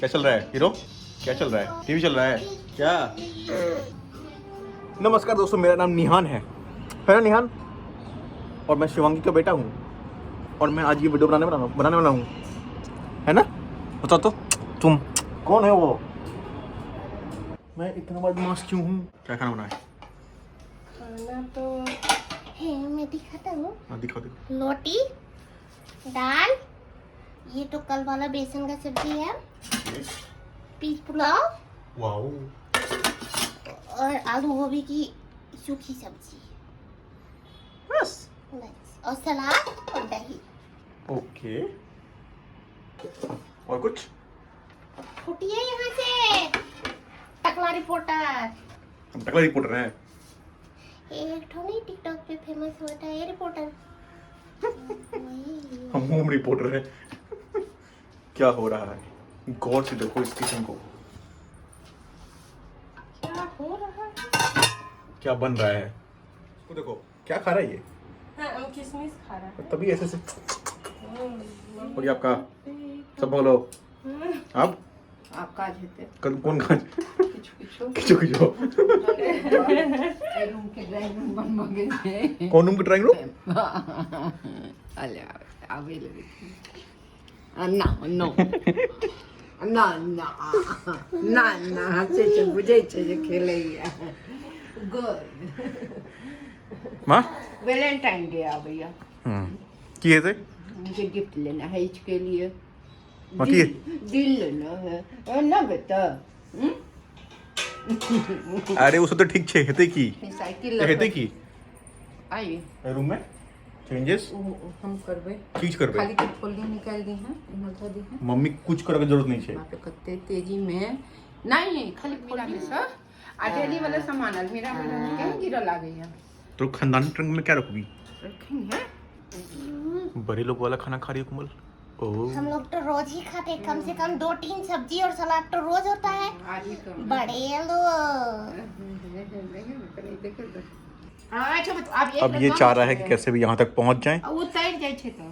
क्या चल रहा है हीरो? क्या चल रहा है? टीवी चल रहा है क्या? नमस्कार दोस्तों, मेरा नाम निहान है ना निहान? और मैं शिवांगी का बेटा हूँ और मैं आज ये वीडियो बनाने वाला हूँ, है ना? बताओ तो तुम कौन है वो? मैं इतना बदमाश क्यों हूँ? क्या खाना बना है? खाना तो है, मैं दिखाता हूँ। हाँ दिखाओ दिखाओ। रोटी, दाल, ये तो कल वाला बेसन का सब्जी है, पीस पुलाव वाओ। और आलू गोभी की सूखी सब्जी, बस। और सलाद और दही। ओके, और कुछ? फुटिए यहाँ से, टकला रिपोर्टर। हम टकला रिपोर्टर हैं। एक ठो नहीं टिकटॉक पे फेमस हुआ था ये रिपोर्टर। वही। हम होम रिपोर्टर हैं। क्या हो रहा है? गौर से देखो इस किचन को। क्या हो रहा है? क्या बन रहा है? इसको देखो, क्या खा रहा है ये? हाँ, किशमिश खा रहा है। तभी ऐसे हो गया आपका। सब बोलो आप। आप काज हेते कौन खा? किछु किचो किचो। ए रूम के ड्राइंग रूम बनवा गेल कौन रूम के ड्राइंग रूम? अले आवे लगे ना नो ना ना ना ना हसे छै बुझै छै जे खेलैया गुड माँ? वैलेंटाइन डे आबैया की है थे? मुझे गिफ्ट लेना है इसके लिए। माँ की है? दिल लेना है ना बेटा। अरे वो सब तो ठीक छे, हेते की साइकिल हेते की आइए रूम में चेंजेस हम करबै चीज करबे। खाली के फोल्डिंग निकाल दी है इधर धो दी है। मम्मी कुछ करे के जरूरत नहीं छे। बाप रे कते तेजी में नहीं खाली फोल्डिंग से आ डेली वाला सामान अलमीरा में के गिरा लागे है। तो खानदानी ट्रंक में क्या रखोगी? रखेंगे बड़े लोग वाला खाना खा रही हो कोमल? ओह, हम लोग तो रोज ही खाते हैं, कम से कम 2-3 सब्जी और सलाद तो रोज होता है। आज ही करो बड़े लोग। अच्छा अब अब ये चाह रहा है कि कैसे भी यहाँ तक पहुँच जाए। उतर जाए छे तो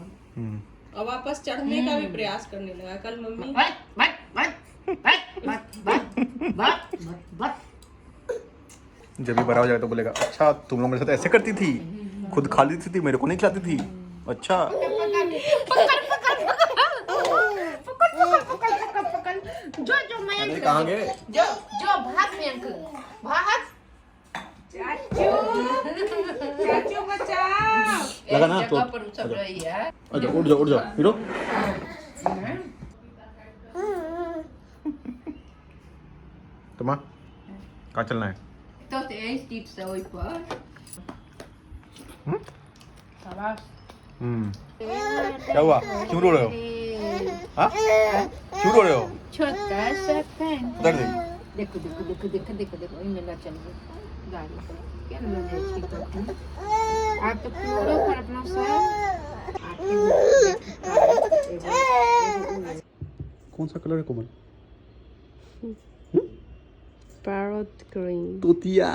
और वापस चढ़ने का भी प्रयास करने लगा। कल मम्मी जब भी बड़ा हो जाएगा तो बोलेगा अच्छा तुम लोग मेरे साथ ऐसे करती थी, खुद खा लेती थी, मेरे को नहीं खिलाती थी। अच्छा जो मैं अरे कहाँ गए? जो भात में अंकल भात चाचू बचाओ लगा ना तो जगह पर सब रही है। अच्छा उठ जाओ हीरो। तो माँ कहाँ चलना है? तो ते स्टीट से ओइ पर शाबाश क्या हुआ? क्यों रो रहे हो? हाँ क्यों रो रहे हो? छोटा सा फैन उधर देख। देखो इनमें ना चल गाड़ी क्या ना जाए छी तो आप तो पूरा कर अपना सब कौन सा कलर है कोमल? Parrot green. तोतिया।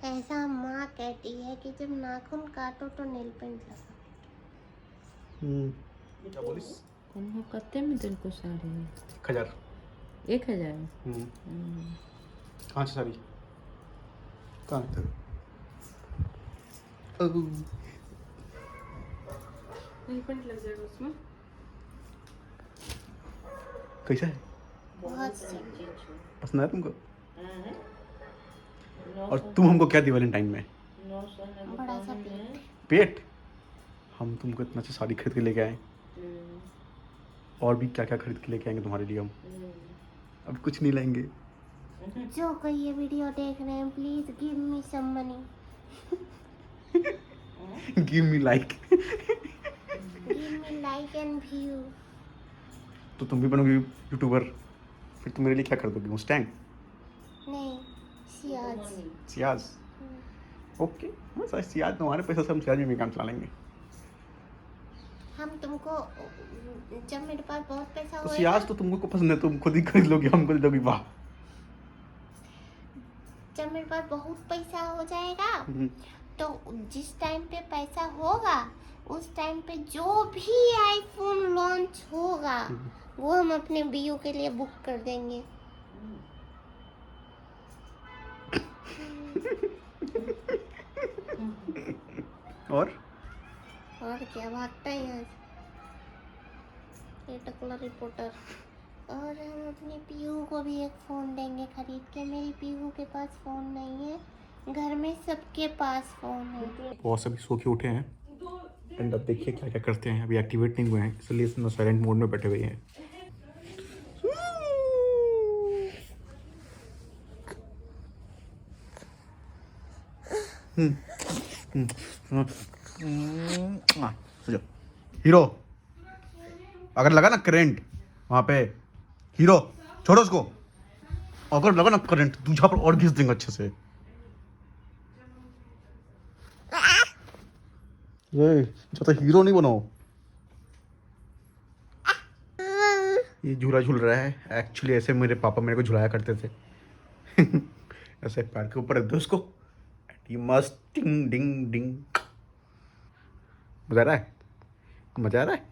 ऐसा माँ कहती है कि जब नाखून काटो तो नेल पेंट लगाओ। क्या बोलिस? कौन कते में दिन को साड़ी 1000। 1000 कहाँ से सारी? कहाँ है? नेल पेंट लग जाएगा उसमें। कैसा है? बहुत सी। पसंद आया तुमको? और तुम हमको क्या दी वैलेंटाइन में? बड़ा सा पेट। पेट? हम तुमको इतना अच्छा साड़ी खरीद के लेके आए, और भी क्या क्या खरीद के लेके आएंगे तुम्हारे लिए हम। अब कुछ नहीं लाएंगे। जो कोई ये वीडियो देख रहे हैं please give me some money. Give me like. Give me like and view. तो तुम भी बनोगी यूट्यूबर, फिर तुम मेरे लिए क्या कर दोगी? मुस्टैंग? नहीं, सियाज। सियाज? ओके, हाँ सर सियाज तुम्हारे पैसे से हम सियाज में भी काम चला लेंगे। हम तुमको जब मेरे पास बहुत पैसा तो होएगा, सियाज तो तुमको पसंद है, तुम खुद ही खरीद लोगी, हमको दे दोगी। वाह। जब मेरे पास बहुत पैसा हो जाएगा तो जिस टाइम पे पैसा होगा उस टाइम पे जो भी आईफोन लॉन्च होगा वो हम अपने बीयू के लिए बुक कर देंगे। और क्या भागता है यहाँ से ये टकला रिपोर्टर। और हम अपने पीहू को भी एक फ़ोन देंगे खरीद के। मेरी पीहू के पास फ़ोन नहीं है, घर में सबके पास फ़ोन है। बहुत सभी सो के उठे हैं एंड अब देखिए क्या क्या करते हैं। अभी एक्टिवेट नहीं हुए हैं इसलिए इसमें साइलेंट मोड में बैठे हुए हैं। सो जाओ। हीरो अगर लगा ना करंट वहां पे, हीरो छोड़ो उसको, अगर लगा ना करंट तुझा पर और घिस देंगे अच्छे से। तो हीरो नहीं बनाओ। ये झूला झूल रहा है। एक्चुअली ऐसे मेरे पापा मेरे को झुलाया करते थे। ऐसे पैर के ऊपर रख दो उसको, ये मस्त डिंग डिंग डिंग। मजा आ रहा है, मजा आ रहा है,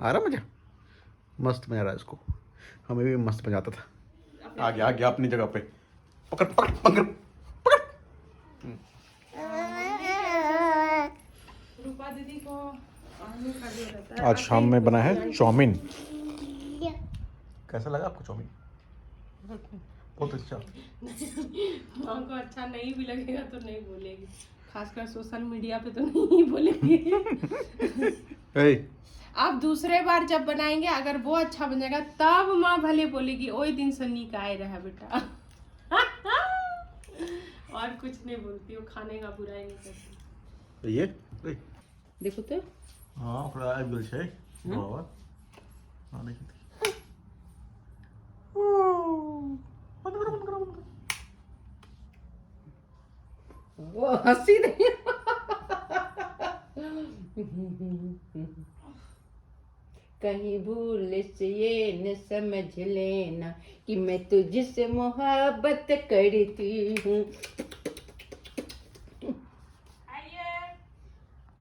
आ रहा मजा, मस्त मजा आ रहा है इसको। हमें भी मस्त मजा आता था। आ गया अपनी जगह पे। पकड़ पकड़ पकड़ पकड़। रूपा दीदी को आने का जो रहता है। आज शाम में बना है चाउमीन। कैसा लगा आपको चाउमीन? बहुत अच्छा। माँ को अच्छा नहीं भी लगेगा तो नहीं बोलेगी, खासकर सोशल मीडिया पे तो नहीं बोलेगी। आप दूसरे बार जब बनाएंगे अगर वो अच्छा बनेगा तब माँ भले बोलेगी ओए दिन से नीक आए रहा बेटा। और कुछ नहीं बोलती, वो खाने का बुराई नहीं करती। ये देखो तो हाँ थोड़ा बिल है बाबा। हाँ देखिए वो हंसी नहीं। कहीं भूल से ये न समझ लेना कि मैं तुझसे मोहब्बत करती हूँ।